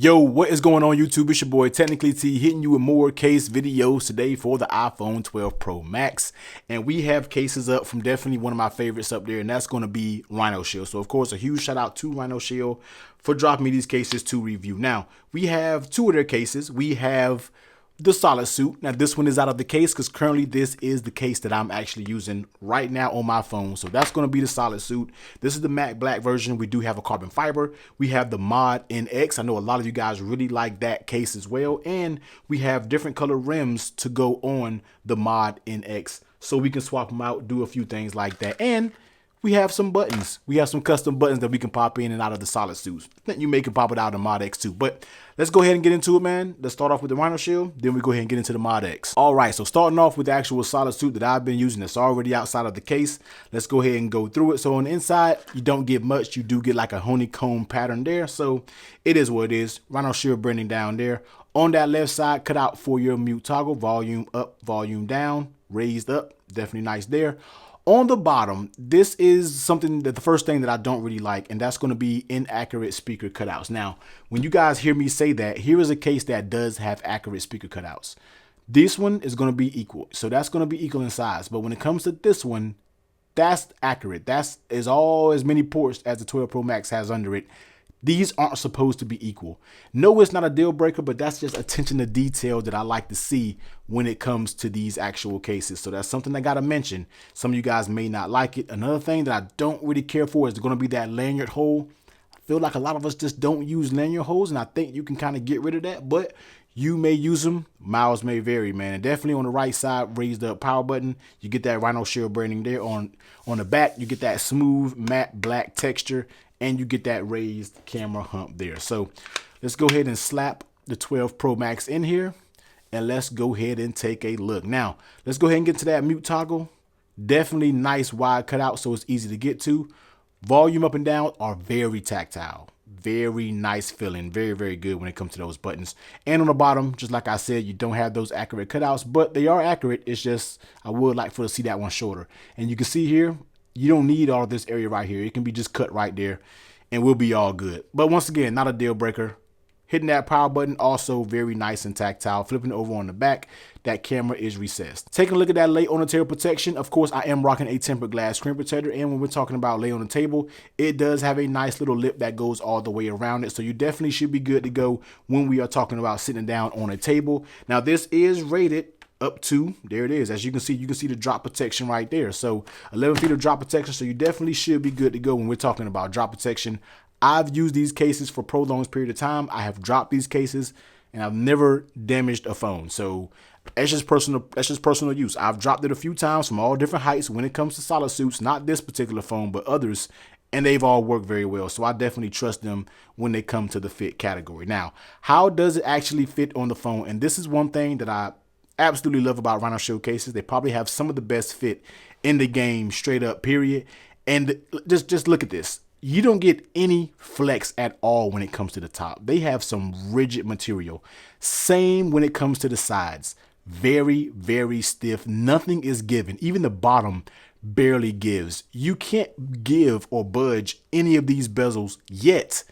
Yo, what is going on YouTube? It's your boy Technically T hitting you with more case videos today for the iPhone 12 Pro Max. And we have cases up from definitely one of my favorites up there, and that's going to be Rhinoshield. So of course, a huge shout out to Rhinoshield for dropping me these cases to review. Now, we have two of their cases. We have the SolidSuit. Now this one is out of the case because currently this is the case that I'm actually using right now on my phone. So that's going to be the SolidSuit. This is the matte black version. We do have a carbon fiber. We have the ModNX. I know a lot of you guys really like that case as well. And we have different color rims to go on the ModNX. So we can swap them out, do a few things like that. And we have some buttons. We have some custom buttons that we can pop in and out of the SolidSuits. You may can pop it out of the ModX too. But let's go ahead and get into it, man. Let's start off with the Rhinoshield, then we go ahead and get into the ModX. All right, so starting off with the actual SolidSuit that I've been using that's already outside of the case. Let's go ahead and go through it. So on the inside, you don't get much. You do get like a honeycomb pattern there. So it is what it is. Rhinoshield branding down there. On that left side, cut out for your mute toggle, volume up, volume down, raised up. Definitely nice there. On the bottom, this is something that the first thing that I don't really like, and that's going to be inaccurate speaker cutouts. Now, when you guys hear me say that, here is a case that does have accurate speaker cutouts. This one is going to be equal. So that's going to be equal in size. But when it comes to this one, that's accurate. That's all as many ports as the 12 Pro Max has under it. These aren't supposed to be equal. No, it's not a deal breaker, but that's just attention to detail that I like to see when it comes to these actual cases. So that's something I got to mention. Some of you guys may not like it. Another thing that I don't really care for is going to be that lanyard hole. I feel like a lot of us just don't use lanyard holes, and I think you can kind of get rid of that, but you may use them. Miles may vary, man. And definitely on the right side, raised up power button. You get that Rhinoshield branding there. On the back, you get that smooth matte black texture. And you get that raised camera hump there. So let's go ahead and slap the 12 Pro Max in here. And let's go ahead and take a look. Now, let's go ahead and get to that mute toggle. Definitely nice wide cutout so it's easy to get to. Volume up and down are very tactile. Very nice feeling. Very, very good when it comes to those buttons. And on the bottom, just like I said, you don't have those accurate cutouts, but they are accurate. It's just, I would like for to see that one shorter. And you can see here, you don't need all of this area right here. It can be just cut right there and we'll be all good. But once again, not a deal breaker. Hitting that power button, also very nice and tactile. Flipping it over on the back, that camera is recessed. Taking a look at that lay on the table protection. Of course, I am rocking a tempered glass screen protector. And when we're talking about lay on the table, it does have a nice little lip that goes all the way around it. So you definitely should be good to go when we are talking about sitting down on a table. Now, this is rated up to, there it is. As you can see the drop protection right there. So 11 feet of drop protection. So you definitely should be good to go when we're talking about drop protection. I've used these cases for prolonged period of time. I have dropped these cases and I've never damaged a phone. So that's just personal use. I've dropped it a few times from all different heights when it comes to SolidSuits, not this particular phone, but others. And they've all worked very well. So I definitely trust them when they come to the fit category. Now, how does it actually fit on the phone? And this is one thing that I absolutely love about Rhinoshield cases. They probably have some of the best fit in the game, straight up, period. And just look at this. You don't get any flex at all when it comes to the top. They have some rigid material. Same when it comes to the sides. Very, very stiff. Nothing is given. Even the bottom barely gives. You can't give or budge any of these bezels yet.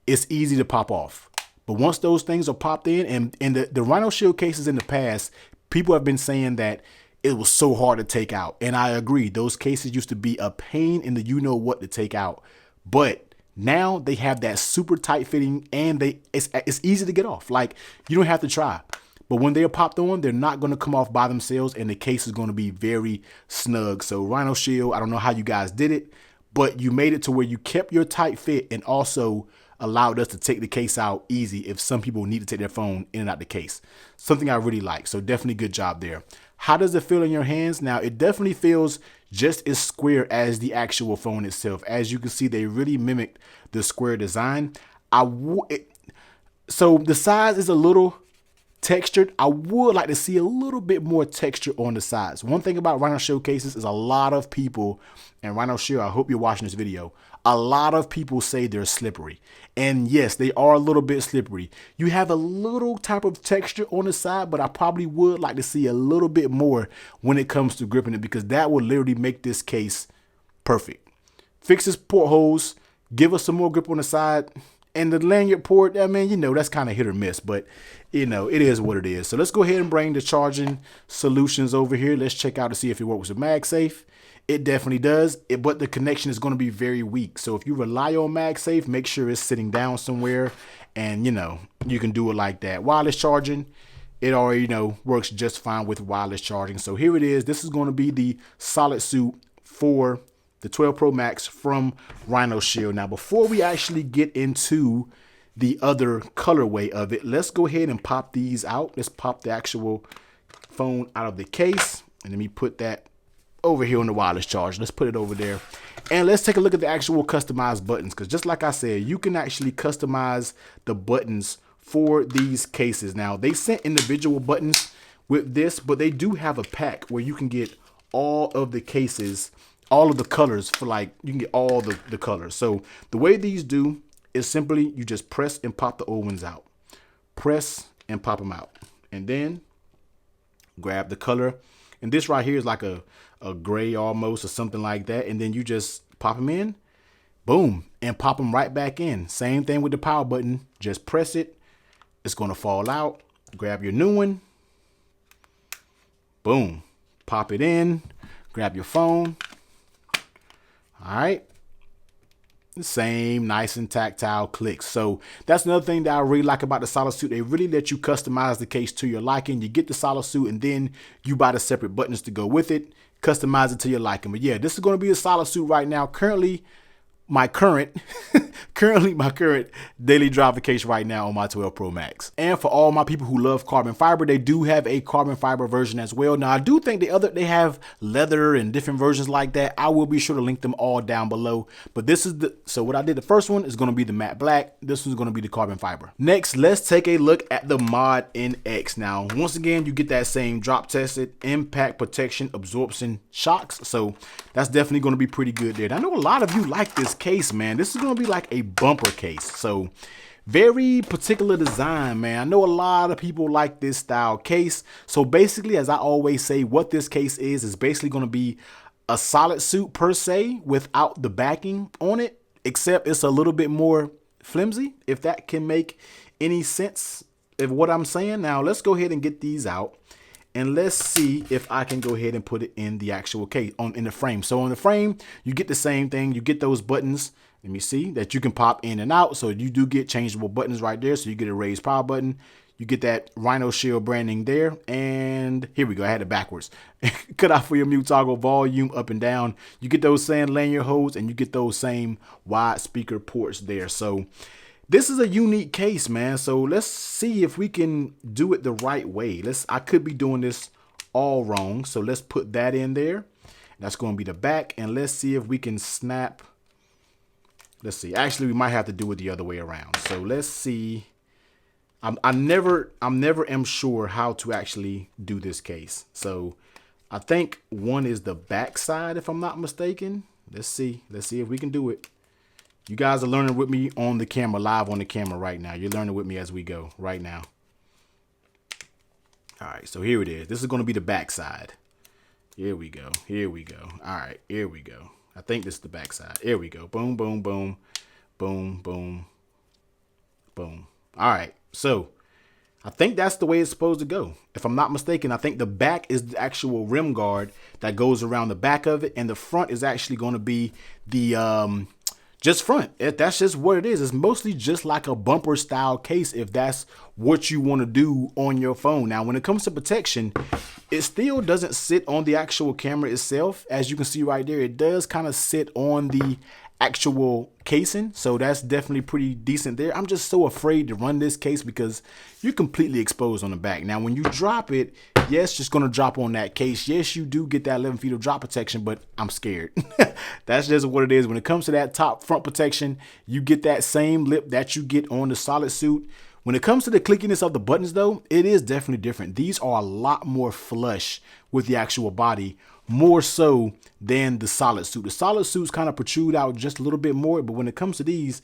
It's easy to pop off. But once those things are popped in, and the Rhinoshield cases in the past, people have been saying that it was so hard to take out. And I agree. Those cases used to be a pain in the you-know-what to take out. But now they have that super tight fitting and it's easy to get off. Like, you don't have to try. But when they are popped on, they're not going to come off by themselves and the case is going to be very snug. So Rhinoshield, I don't know how you guys did it, but you made it to where you kept your tight fit and also allowed us to take the case out easy if some people need to take their phone in and out the case. Something I really like. So definitely good job there. How does it feel in your hands? Now, it definitely feels just as square as the actual phone itself. As you can see, they really mimicked the square design. So the size is a little textured. I would like to see a little bit more texture on the sides. One thing about Rhinoshield cases is a lot of people, and Rhinoshield, I hope you're watching this video, a lot of people say they're slippery. And yes, they are a little bit slippery. You have a little type of texture on the side, but I probably would like to see a little bit more when it comes to gripping it, because that would literally make this case perfect. Fix this portholes, give us some more grip on the side, And the lanyard port, I mean, you know, that's kind of hit or miss, but you know, it is what it is. So let's go ahead and bring the charging solutions over here. Let's check out to see if it works with MagSafe. It definitely does, but the connection is going to be very weak. So if you rely on MagSafe, make sure it's sitting down somewhere, and you know, you can do it like that. Wireless charging, it already, you know, works just fine with wireless charging. So here it is. This is going to be the SolidSuit for the 12 Pro Max from Rhinoshield. Now, before we actually get into the other colorway of it, let's go ahead and pop these out. Let's pop the actual phone out of the case, and let me put that over here on the wireless charge. Let's put it over there, and let's take a look at the actual customized buttons, because just like I said, you can actually customize the buttons for these cases. Now, they sent individual buttons with this, but they do have a pack where you can get all of the cases, all of the colors for, like, you can get all the colors. So the way these do is simply you just press and pop the old ones out, press and pop them out, and then grab the color. And this right here is like a gray almost, or something like that. And then you just pop them in, boom, and pop them right back in. Same thing with the power button. Just press it. It's going to fall out. Grab your new one. Boom. Pop it in. Grab your phone. All right. The same nice and tactile clicks. So that's another thing that I really like about the SolidSuit. They really let you customize the case to your liking. You get the SolidSuit, and then you buy the separate buttons to go with it. Customize it to your liking. But yeah, this is going to be a SolidSuit right now. Currently my current daily driver case right now on my 12 Pro Max. And for all my people who love carbon fiber, they do have a carbon fiber version as well. Now, I do think they have leather and different versions like that. I will be sure to link them all down below. But this is so what I did, the first one is going to be the matte black. This one's going to be the carbon fiber. Next, let's take a look at the ModNX. Now, once again, you get that same drop tested impact protection absorption shocks. So that's definitely going to be pretty good there. I know a lot of you like this case, man. This is going to be like a bumper case. So very particular design, man. I know a lot of people like this style case. So basically, as I always say, what this case is basically going to be a SolidSuit per se without the backing on it, except it's a little bit more flimsy, if that can make any sense of what I'm saying. Now let's go ahead and get these out, and let's see if I can go ahead and put it in the actual case, in the frame. So on the frame, you get the same thing. You get those buttons. Let me see that you can pop in and out. So you do get changeable buttons right there. So you get a raised power button. You get that Rhinoshield branding there. And here we go. I had it backwards. Cut out for your mute toggle volume up and down. You get those same lanyard holes, and you get those same wide speaker ports there. So this is a unique case, man. So let's see if we can do it the right way. I could be doing this all wrong. So let's put that in there. That's going to be the back. And let's see if we can snap. Let's see. Actually, we might have to do it the other way around. So let's see. I never am sure how to actually do this case. So I think one is the back side, if I'm not mistaken. Let's see. Let's see if we can do it. You guys are learning with me on the camera, live on the camera right now. You're learning with me as we go right now. All right, so here it is. This is going to be the back side. Here we go. Here we go. All right, here we go. I think this is the back side. Here we go. Boom, boom, boom, boom, boom, boom. All right, so I think that's the way it's supposed to go. If I'm not mistaken, I think the back is the actual rim guard that goes around the back of it, and the front is actually going to be the just front. That's just what it is. It's mostly just like a bumper style case if that's what you want to do on your phone. Now, when it comes to protection, it still doesn't sit on the actual camera itself. As you can see right there, it does kind of sit on the actual casing. So that's definitely pretty decent there. I'm just so afraid to run this case because you're completely exposed on the back. Now, when you drop it, yes, just going to drop on that case. Yes, you do get that 11 feet of drop protection, but I'm scared. That's just what it is. When it comes to that top front protection, you get that same lip that you get on the SolidSuit. When it comes to the clickiness of the buttons, though, it is definitely different. These are a lot more flush with the actual body, more so than the SolidSuit. The SolidSuits kind of protrude out just a little bit more, but when it comes to these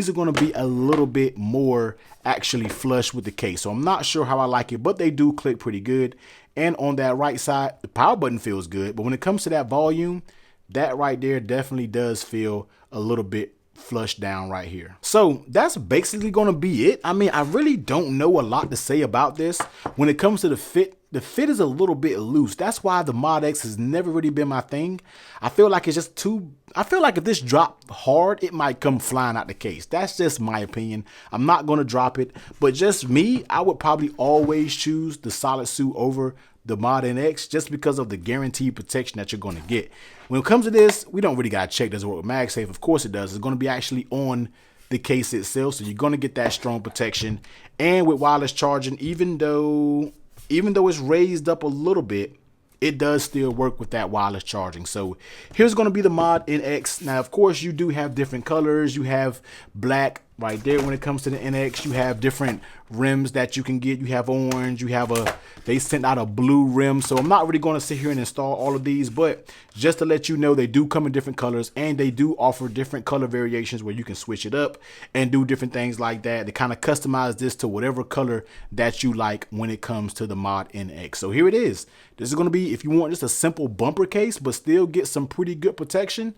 are going to be a little bit more actually flush with the case. So I'm not sure how I like it, but they do click pretty good. And on that right side, the power button feels good. But when it comes to that volume, that right there definitely does feel a little bit flush down right here. So that's basically going to be it. I mean, I really don't know a lot to say about this. When it comes to the fit is a little bit loose. That's why the ModNX has never really been my thing. I feel like it's just I feel like if this dropped hard, it might come flying out the case. That's just my opinion. I'm not going to drop it, but just me, I would probably always choose the SolidSuit over the ModNX just because of the guaranteed protection that you're going to get. When it comes to this, we don't really got to check, does it work with MagSafe? Of course it does. It's going to be actually on the case itself, so you're going to get that strong protection. And with wireless charging, even though it's raised up a little bit, it does still work with that wireless charging. So here's going to be the ModNX. Now, of course, you do have different colors. You have black right there when it comes to the NX. You have different rims that you can get. You have orange. You have they sent out a blue rim. So I'm not really going to sit here and install all of these, but just to let you know, they do come in different colors, and they do offer different color variations where you can switch it up and do different things like that. They kind of customize this to whatever color that you like when it comes to the ModNX. So here it is. This is going to be, if you want just a simple bumper case, but still get some pretty good protection,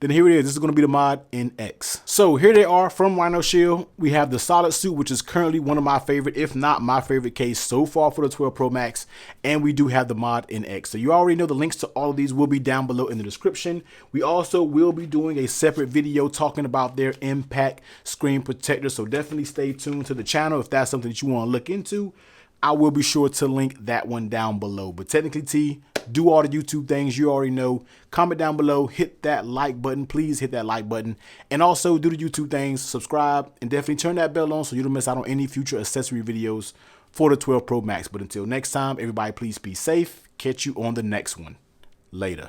then here it is. This is going to be the ModNX. So here they are from Rhinoshield. We have the SolidSuit, which is currently one of my favorite, if not my favorite case so far for the 12 Pro Max. And we do have the ModNX. So you already know the links to all of these will be down below in the description. We also will be doing a separate video talking about their impact screen protector. So definitely stay tuned to the channel if that's something that you want to look into. I will be sure to link that one down below. But technically, T, do all the YouTube things you already know. Comment down below, hit that like button. Please hit that like button. And also do the YouTube things, subscribe, and definitely turn that bell on so you don't miss out on any future accessory videos for the 12 Pro Max. But until next time, everybody, please be safe. Catch you on the next one. Later.